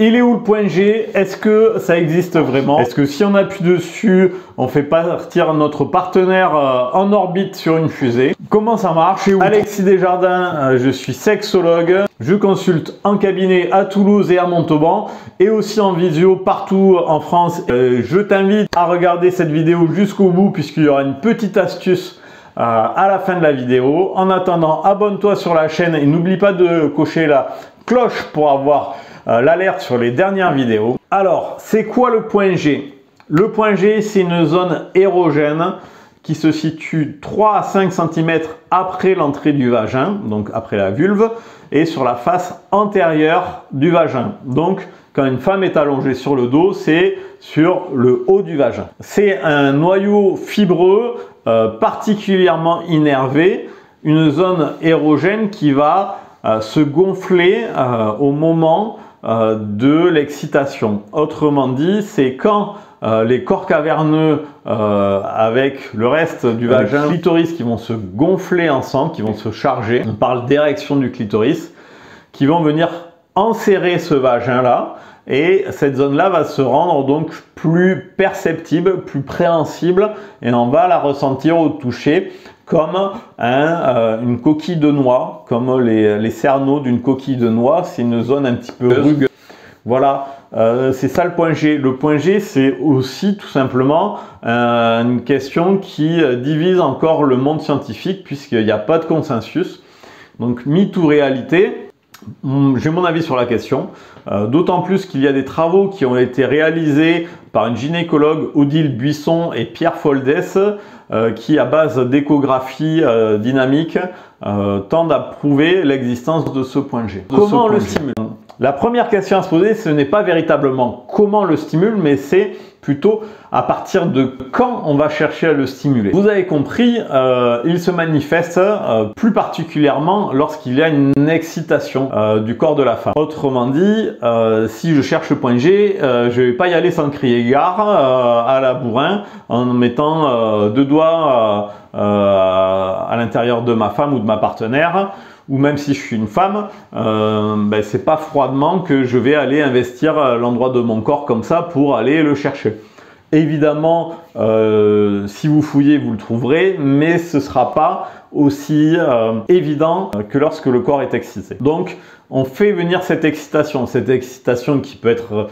Il est où le point G? Est-ce que ça existe vraiment? Est-ce que si on appuie dessus, on fait partir notre partenaire en orbite sur une fusée? Comment ça marche? Alexis Desjardins, je suis sexologue. Je consulte en cabinet à Toulouse et à Montauban et aussi en visio partout en France. Je t'invite à regarder cette vidéo jusqu'au bout puisqu'il y aura une petite astuce à la fin de la vidéo. En attendant, abonne-toi sur la chaîne et n'oublie pas de cocher la cloche pour avoir l'alerte sur les dernières vidéos. Alors, c'est quoi le point G? Le point G, c'est une zone érogène qui se situe 3 à 5 cm après l'entrée du vagin, donc après la vulve, et sur la face antérieure du vagin. Donc, quand une femme est allongée sur le dos, c'est sur le haut du vagin. C'est un noyau fibreux particulièrement innervé, une zone érogène qui va se gonfler au moment de l'excitation. Autrement dit, c'est quand les corps caverneux avec le reste du vagin, le clitoris qui vont se gonfler ensemble, qui vont se charger, on parle d'érection du clitoris, qui vont venir enserrer ce vagin là, et cette zone là va se rendre donc plus perceptible, plus préhensible, et on va la ressentir au toucher comme une coquille de noix, comme les cerneaux d'une coquille de noix. C'est une zone un petit peu rugueuse. Voilà, c'est ça le point G. Le point G, c'est aussi tout simplement une question qui divise encore le monde scientifique puisqu'il n'y a pas de consensus. Donc, mythe ou réalité? J'ai mon avis sur la question, d'autant plus qu'il y a des travaux qui ont été réalisés par une gynécologue, Odile Buisson et Pierre Foldès, qui, à base d'échographie dynamique, tendent à prouver l'existence de ce point G. Comment on le stimule? La première question à se poser, ce n'est pas véritablement comment on le stimule, mais c'est plutôt à partir de quand on va chercher à le stimuler. Vous avez compris, il se manifeste plus particulièrement lorsqu'il y a une excitation du corps de la femme. Autrement dit, si je cherche le point G, je ne vais pas y aller sans crier gare à la bourrin en mettant deux doigts à l'intérieur de ma femme ou de ma partenaire. Ou même si je suis une femme, c'est pas froidement que je vais aller investir l'endroit de mon corps comme ça pour aller le chercher. Évidemment, si vous fouillez, vous le trouverez, mais ce ne sera pas aussi évident que lorsque le corps est excité. Donc, on fait venir cette excitation qui peut être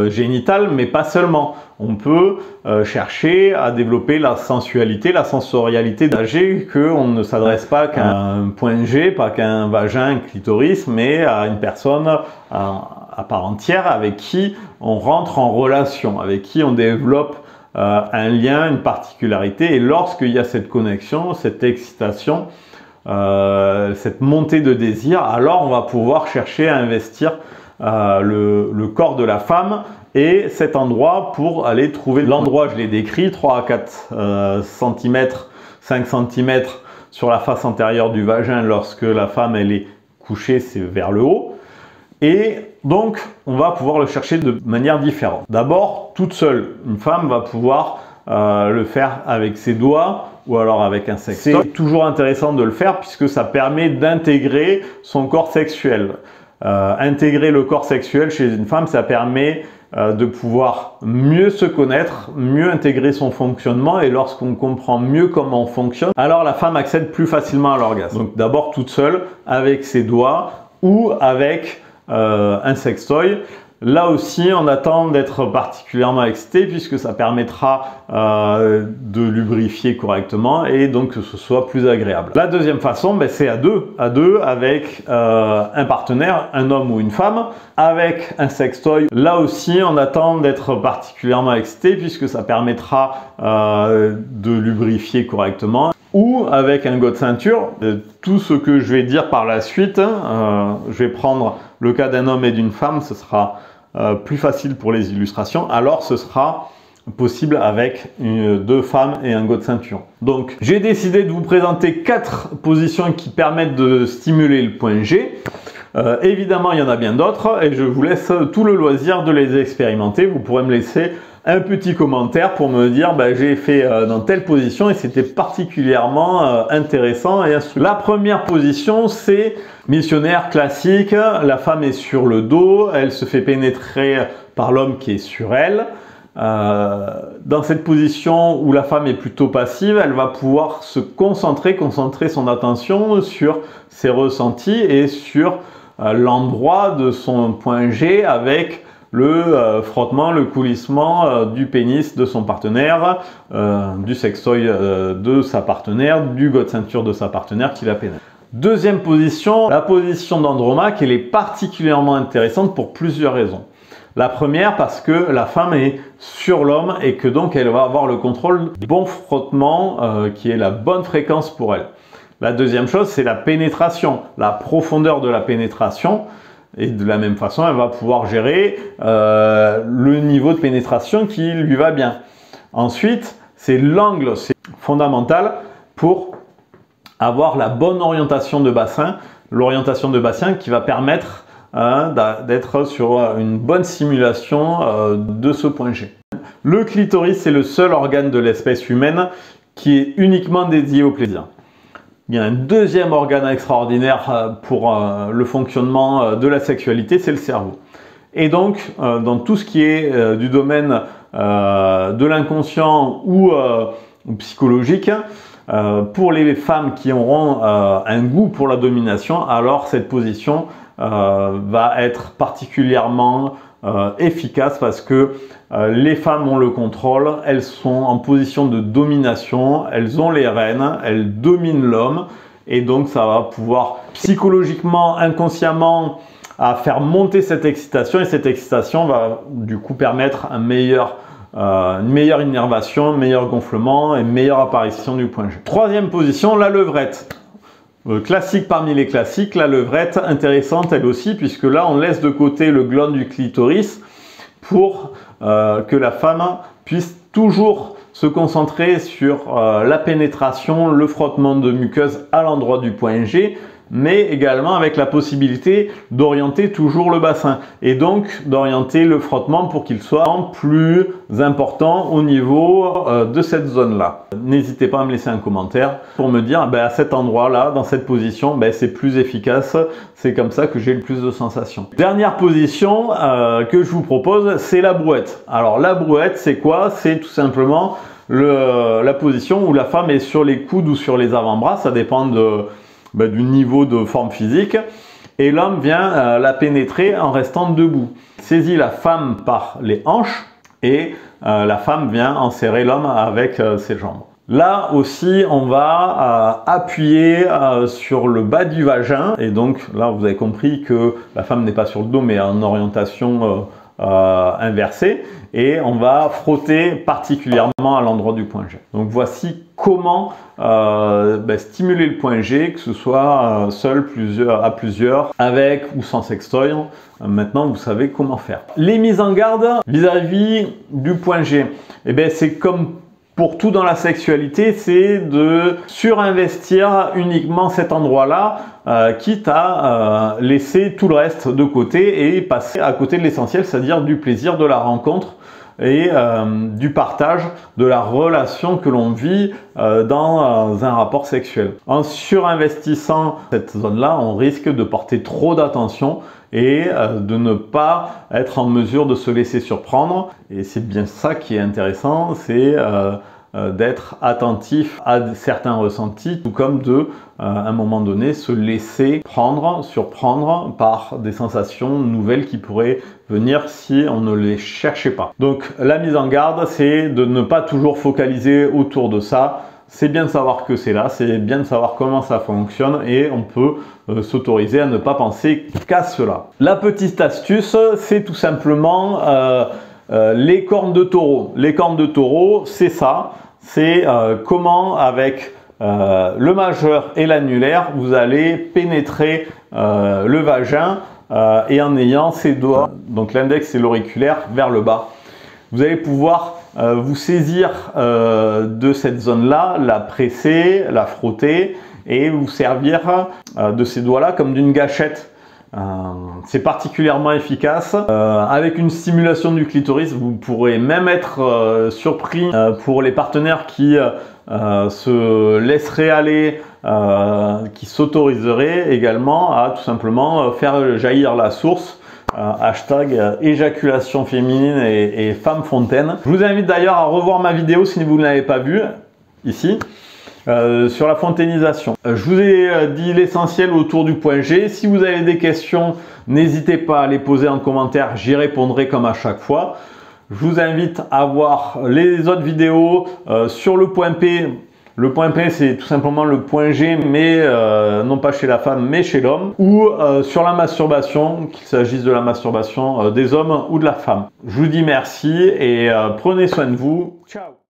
génitale, mais pas seulement. On peut chercher à développer la sensualité, la sensorialité d'âgé, qu'on ne s'adresse pas qu'à un point G, pas qu'à un vagin, un clitoris, mais à une personne à part entière avec qui on rentre en relation, avec qui on développe un lien, une particularité. Et lorsqu'il y a cette connexion, cette excitation, cette montée de désir, alors on va pouvoir chercher à investir le corps de la femme et cet endroit pour aller trouver l'endroit. Je l'ai décrit, 3 à 4 cm, 5 cm sur la face antérieure du vagin. Lorsque la femme elle est couchée, c'est vers le haut. Et donc, on va pouvoir le chercher de manière différente. D'abord, toute seule, une femme va pouvoir le faire avec ses doigts ou alors avec un sextoy. C'est toujours intéressant de le faire puisque ça permet d'intégrer son corps sexuel. Intégrer le corps sexuel chez une femme, ça permet de pouvoir mieux se connaître, mieux intégrer son fonctionnement, et lorsqu'on comprend mieux comment on fonctionne, alors la femme accède plus facilement à l'orgasme. Donc d'abord toute seule, avec ses doigts ou avec un sextoy. Là aussi, on attend d'être particulièrement excité puisque ça permettra de lubrifier correctement et donc que ce soit plus agréable. La deuxième façon, c'est à deux avec un partenaire, un homme ou une femme, avec un sextoy. Là aussi, on attend d'être particulièrement excité puisque ça permettra de lubrifier correctement. Ou avec un go de ceinture. Tout ce que je vais dire par la suite, je vais prendre le cas d'un homme et d'une femme, ce sera plus facile pour les illustrations, alors ce sera possible avec deux femmes et un go de ceinture. Donc j'ai décidé de vous présenter 4 positions qui permettent de stimuler le point G. Évidemment, il y en a bien d'autres et je vous laisse tout le loisir de les expérimenter. Vous pourrez me laisser un petit commentaire pour me dire j'ai fait dans telle position et c'était particulièrement intéressant et instructif. La première position, c'est missionnaire classique. La femme est sur le dos, elle se fait pénétrer par l'homme qui est sur elle. Dans cette position où la femme est plutôt passive, elle va pouvoir se concentrer son attention sur ses ressentis et sur l'endroit de son point G avec le frottement, le coulissement du pénis de son partenaire, du sextoy de sa partenaire, du god ceinture de sa partenaire qui la pénètre. Deuxième position, la position d'Andromaque, elle est particulièrement intéressante pour plusieurs raisons. La première, parce que la femme est sur l'homme et que donc elle va avoir le contrôle du bon frottement qui est la bonne fréquence pour elle. La deuxième chose, c'est la pénétration, la profondeur de la pénétration. Et de la même façon, elle va pouvoir gérer le niveau de pénétration qui lui va bien. Ensuite, c'est l'angle, c'est fondamental pour avoir la bonne orientation de bassin. L'orientation de bassin qui va permettre d'être sur une bonne simulation de ce point G. Le clitoris, c'est le seul organe de l'espèce humaine qui est uniquement dédié au plaisir. Il y a un deuxième organe extraordinaire pour le fonctionnement de la sexualité, c'est le cerveau. Et donc, dans tout ce qui est du domaine de l'inconscient ou psychologique, pour les femmes qui auront un goût pour la domination, alors cette position va être particulièrement efficace parce que les femmes ont le contrôle, elles sont en position de domination, elles ont les rênes, elles dominent l'homme et donc ça va pouvoir psychologiquement, inconsciemment à faire monter cette excitation et cette excitation va du coup permettre une meilleure innervation, un meilleur gonflement et une meilleure apparition du point G. Troisième position, la levrette. Classique parmi les classiques, la levrette, intéressante elle aussi, puisque là on laisse de côté le gland du clitoris pour que la femme puisse toujours se concentrer sur la pénétration, le frottement de muqueuse à l'endroit du point G, mais également avec la possibilité d'orienter toujours le bassin et donc d'orienter le frottement pour qu'il soit plus important au niveau de cette zone-là. N'hésitez pas à me laisser un commentaire pour me dire à cet endroit-là, dans cette position, c'est plus efficace, c'est comme ça que j'ai le plus de sensations. Dernière position que je vous propose, c'est la brouette. Alors la brouette, c'est quoi? C'est tout simplement la position où la femme est sur les coudes ou sur les avant-bras, ça dépend du niveau de forme physique et l'homme vient la pénétrer en restant debout. Il saisit la femme par les hanches et la femme vient enserrer l'homme avec ses jambes. Là aussi, on va appuyer sur le bas du vagin et donc là vous avez compris que la femme n'est pas sur le dos mais en orientation inversée et on va frotter particulièrement à l'endroit du point G. Donc voici comment stimuler le point G, que ce soit seul, à plusieurs, avec ou sans sextoy. Maintenant vous savez comment faire. Les mises en garde vis-à-vis du point G, c'est comme pour tout dans la sexualité, c'est de surinvestir uniquement cet endroit-là, quitte à laisser tout le reste de côté et passer à côté de l'essentiel, c'est-à-dire du plaisir de la rencontre et du partage de la relation que l'on vit dans un rapport sexuel. En surinvestissant cette zone-là, on risque de porter trop d'attention et de ne pas être en mesure de se laisser surprendre. Et c'est bien ça qui est intéressant, c'est d'être attentif à certains ressentis, tout comme de, à un moment donné, se laisser surprendre par des sensations nouvelles qui pourraient venir si on ne les cherchait pas. Donc la mise en garde, c'est de ne pas toujours focaliser autour de ça. C'est bien de savoir que c'est là, c'est bien de savoir comment ça fonctionne et on peut s'autoriser à ne pas penser qu'à cela. La petite astuce, c'est tout simplement les cornes de taureau. Les cornes de taureau, c'est ça. C'est comment avec le majeur et l'annulaire, vous allez pénétrer le vagin et en ayant ses doigts, donc l'index et l'auriculaire, vers le bas. Vous allez pouvoir vous saisir de cette zone-là, la presser, la frotter et vous servir de ces doigts-là comme d'une gâchette C'est particulièrement efficace. Avec une stimulation du clitoris, vous pourrez même être surpris pour les partenaires qui se laisseraient aller, qui s'autoriseraient également à tout simplement faire jaillir la source. Hashtag éjaculation féminine et femme fontaine. Je vous invite d'ailleurs à revoir ma vidéo si vous ne l'avez pas vue, ici. Sur la fontainisation. Je vous ai dit l'essentiel autour du point G. Si vous avez des questions, n'hésitez pas à les poser en commentaire, j'y répondrai comme à chaque fois. Je vous invite à voir les autres vidéos sur le point P. Le point P, c'est tout simplement le point G, mais non pas chez la femme, mais chez l'homme. Ou sur la masturbation, qu'il s'agisse de la masturbation des hommes ou de la femme. Je vous dis merci et prenez soin de vous. Ciao!